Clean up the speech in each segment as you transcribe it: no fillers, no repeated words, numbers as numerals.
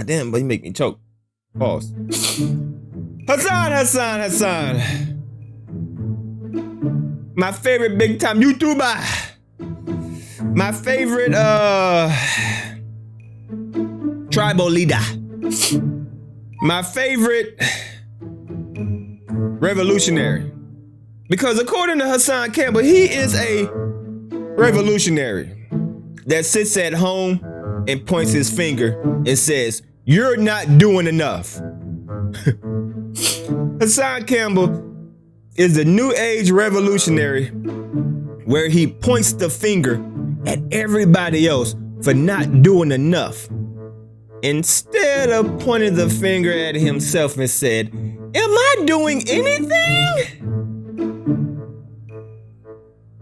Damn, but you make me choke. Pause. Hassan. My favorite big time YouTuber. My favorite tribal leader. My favorite revolutionary. Because according to Hassan Campbell, he is a revolutionary that sits at home and points his finger and says, "You're not doing enough." Hassan Campbell is the new age revolutionary where he points the finger at everybody else for not doing enough, instead of pointing the finger at himself and said, "Am I doing anything?"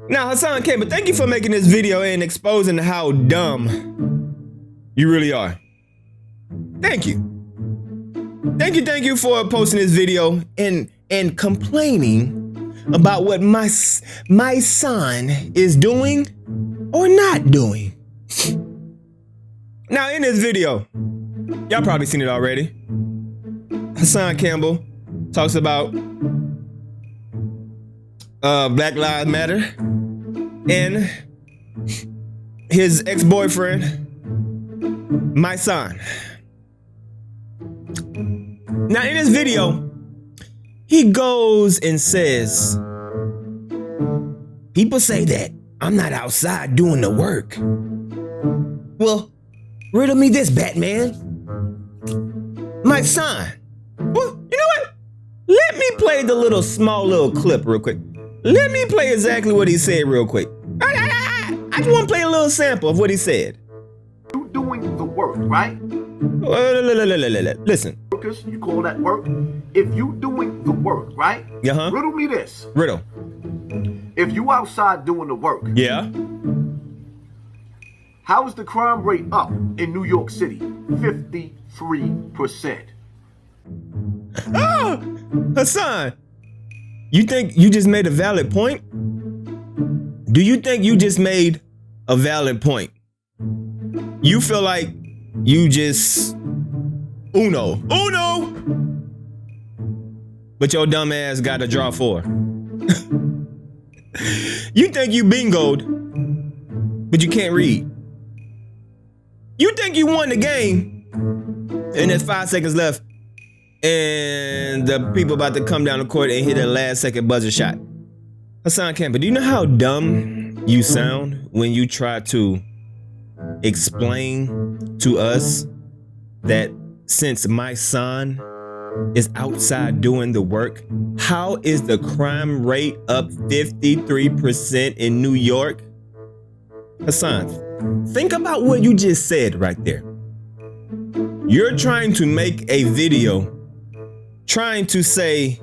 Now, Hassan Campbell, thank you for making this video and exposing how dumb you really are. Thank you. Thank you for posting this video and complaining about what my son is doing or not doing. Now, in this video, y'all probably seen it already. Hassan Campbell talks about Black Lives Matter and his ex-boyfriend, Mysonne. Now, in this video, he goes and says, "People say that I'm not outside doing the work." Well, riddle me this, Batman. Mysonne. Well, you know what? Let me play the small little clip real quick. Let me play exactly what he said real quick. I just want to play a little sample of what he said. You doing the work, right? Listen. You call that work? If you doing the work, right? Uh-huh. Riddle me this. Riddle. If you outside doing the work. Yeah. How is the crime rate up in New York City? 53%. Ah! Hassan, you think you just made a valid point? Do you think you just made a valid point? You feel like you just Uno. But your dumb ass got to draw 4. You think you bingoed, but you can't read. You think you won the game, and there's 5 seconds left, and the people about to come down the court and hit a last second buzzer shot. Hassan Campbell, do you know how dumb you sound when you try to explain to us that since my son is outside doing the work, how is the crime rate up 53% in New York? Hassan, think about what you just said right there. You're trying to make a video trying to say,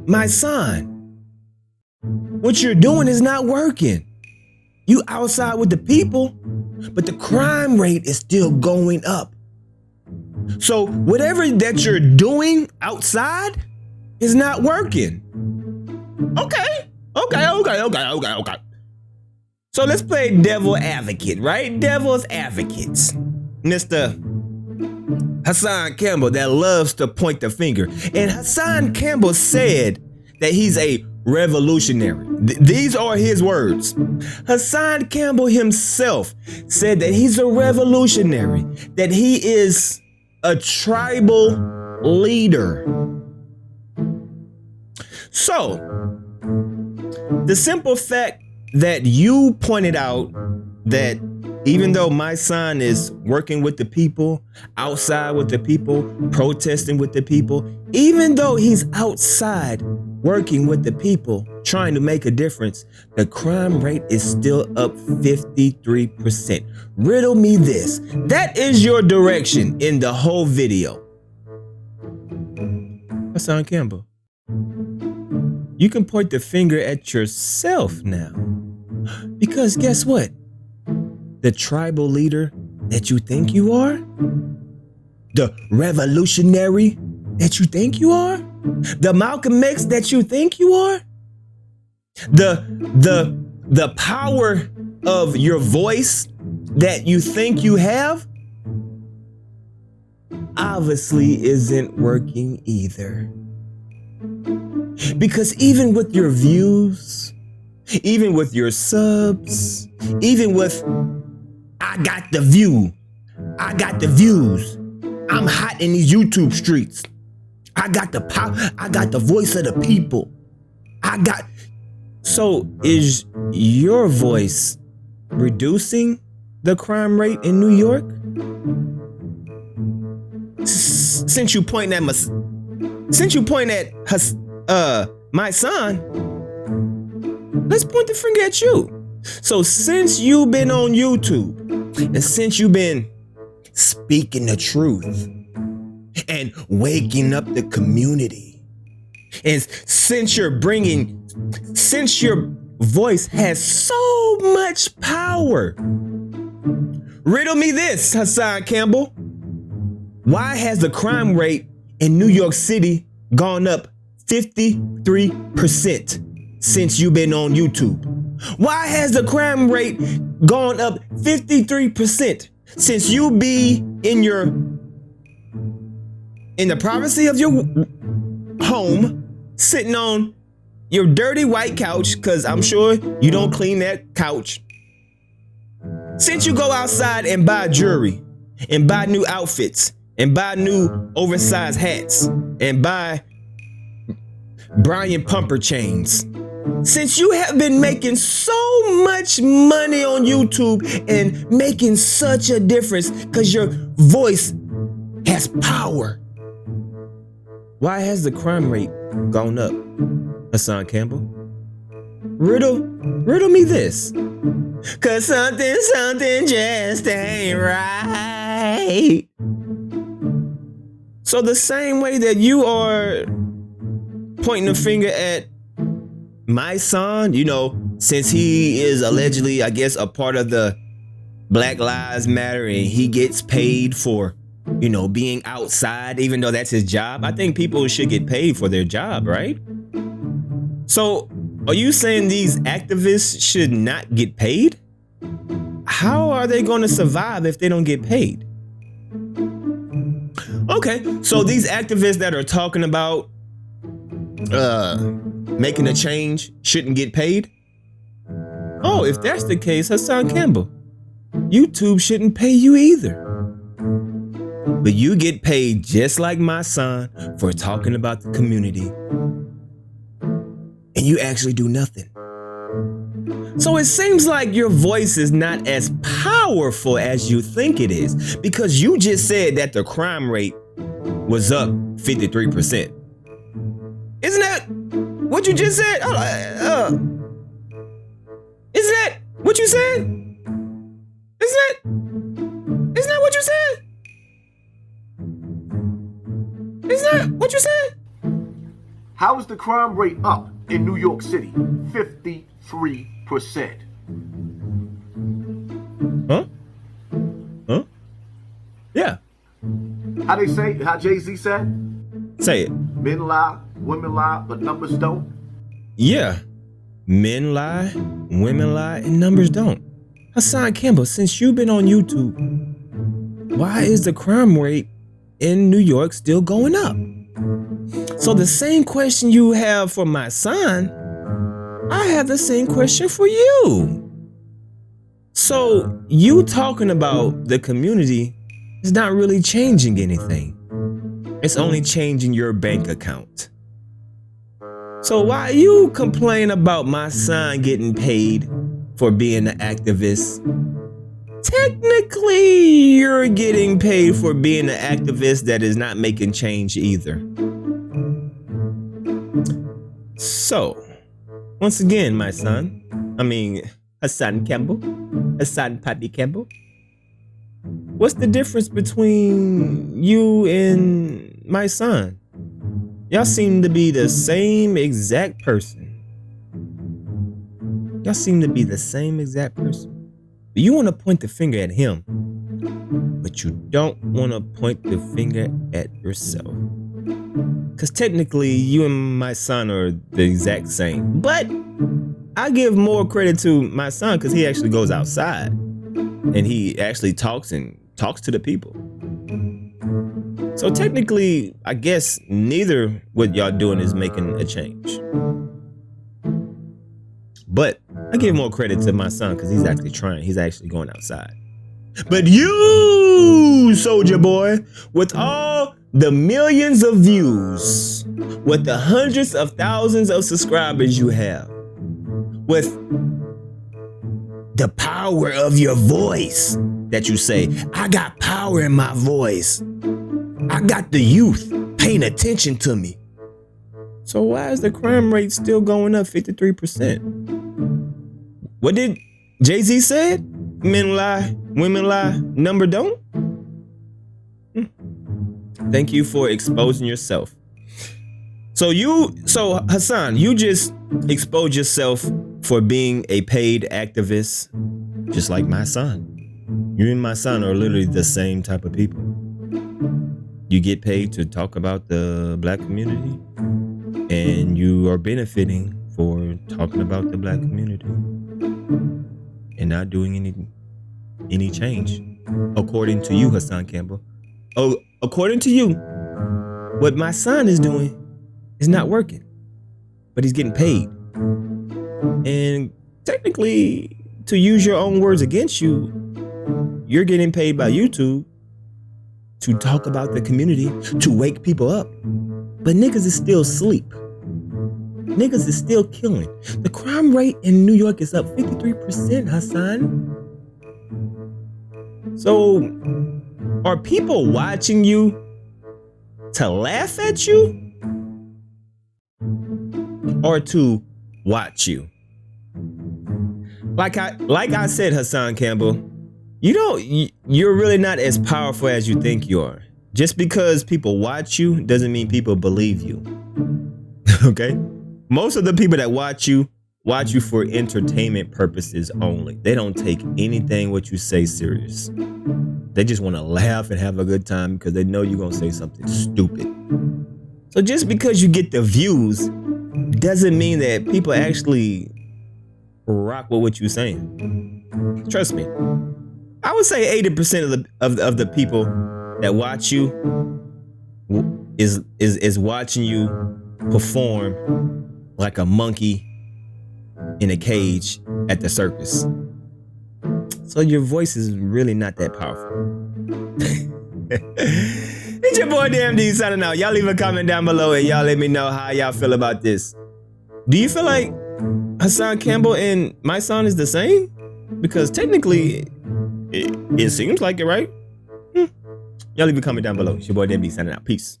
my son, what you're doing is not working. You outside with the people, but the crime rate is still going up. So whatever that you're doing outside is not working. Okay. So let's play devil advocate, right? Devil's advocates. Mr. Hassan Campbell that loves to point the finger. And Hassan Campbell said that he's a revolutionary. These are his words. Hassan Campbell himself said that he's a revolutionary, that he is a tribal leader. So, the simple fact that you pointed out that even though my son is working with the people, outside with the people, protesting with the people, even though he's outside working with the people, trying to make a difference, the crime rate is still up 53%. Riddle me this. That is your direction in the whole video. Hassan Campbell, you can point the finger at yourself now. Because guess what? The tribal leader that you think you are? The revolutionary that you think you are? The Malcolm X that you think you are? The power of your voice that you think you have obviously isn't working either. Because even with your views, even with your subs, even with I got the view, I got the views, I'm hot in these YouTube streets, I got the power, I got the voice of the people, So is your voice reducing the crime rate in New York? Since you point at Mysonne, let's point the finger at you. So since you've been on YouTube, and since you've been speaking the truth and waking up the community, and since your voice has so much power, riddle me this, Hassan Campbell. Why has the crime rate in New York City gone up 53% since you've been on YouTube? Why has the crime rate gone up 53% since you be in the privacy of your home, sitting on your dirty white couch, because I'm sure you don't clean that couch? Since you go outside and buy jewelry and buy new outfits and buy new oversized hats and buy Brian Pumper chains, since you have been making so much money on YouTube and making such a difference because your voice has power, why has the crime rate gone up, Hassan Campbell? Riddle me this. Cause something just ain't right. So the same way that you are pointing the finger at Mysonne, since he is allegedly, I guess, a part of the Black Lives Matter and he gets paid for, being outside, even though that's his job. I think people should get paid for their job, right? So are you saying these activists should not get paid? How are they going to survive if they don't get paid? Okay, so these activists that are talking about making a change shouldn't get paid? Oh, if that's the case, Hassan Campbell, YouTube shouldn't pay you either. But you get paid just like Mysonne for talking about the community. And you actually do nothing. So it seems like your voice is not as powerful as you think it is, because you just said that the crime rate was up 53%. Isn't that what you just said? Isn't that what you said? Isn't that what you said? Isn't that what you said? How is the crime rate up in New York City? 53%. Huh? Yeah. How Jay-Z said? Say it. Men lie, women lie, but numbers don't. Yeah. Men lie, women lie, and numbers don't. Hassan Campbell, since you've been on YouTube, why is the crime rate in New York still going up? So the same question you have for Mysonne, I have the same question for you. So you talking about the community is not really changing anything. It's only changing your bank account. So why you complain about Mysonne getting paid for being an activist? Technically, you're getting paid for being an activist that is not making change either. So, once again, Hassan Campbell, Hassan Paddy Campbell, what's the difference between you and Mysonne? Y'all seem to be the same exact person. Y'all seem to be the same exact person. But you want to point the finger at him. but you don't want to point the finger at yourself. Because technically, you and my son are the exact same. But I give more credit to my son because he actually goes outside and he actually talks to the people. So technically, I guess neither what y'all doing is making a change. But I give more credit to my son because he's actually trying. He's actually going outside. But you, soldier boy, with all the millions of views, with the hundreds of thousands of subscribers you have, with the power of your voice that you say, I got power in my voice. I got the youth paying attention to me. So why is the crime rate still going up 53%? What did Jay-Z said? Men lie, women lie, number don't? Thank you for exposing yourself. So Hassan, you just exposed yourself for being a paid activist, just like my son. You and my son are literally the same type of people. You get paid to talk about the black community, and you are benefiting for talking about the black community and not doing any change, according to you, Hassan Campbell. Oh, according to you, what my son is doing is not working, but he's getting paid. And technically, to use your own words against you, you're getting paid by YouTube to talk about the community, to wake people up. But niggas is still asleep. Niggas is still killing. The crime rate in New York is up 53%, Hassan. So, are people watching you to laugh at you or to watch you? Like I said, Hassan Campbell, you're really not as powerful as you think you are. Just because people watch you doesn't mean people believe you. Okay? Most of the people that watch you for entertainment purposes only. They don't take anything what you say serious. They just want to laugh and have a good time because they know you're going to say something stupid. So just because you get the views doesn't mean that people actually rock with what you're saying. Trust me. I would say 80% of the people that watch you is watching you perform like a monkey in a cage at the circus. So your voice is really not that powerful. It's your boy DMD signing out. Y'all leave a comment down below and y'all let me know how y'all feel about this. Do you feel like Hassan Campbell and Mysonne is the same? Because technically, it seems like it, right? Y'all leave a comment down below. It's your boy DMD signing out. Peace.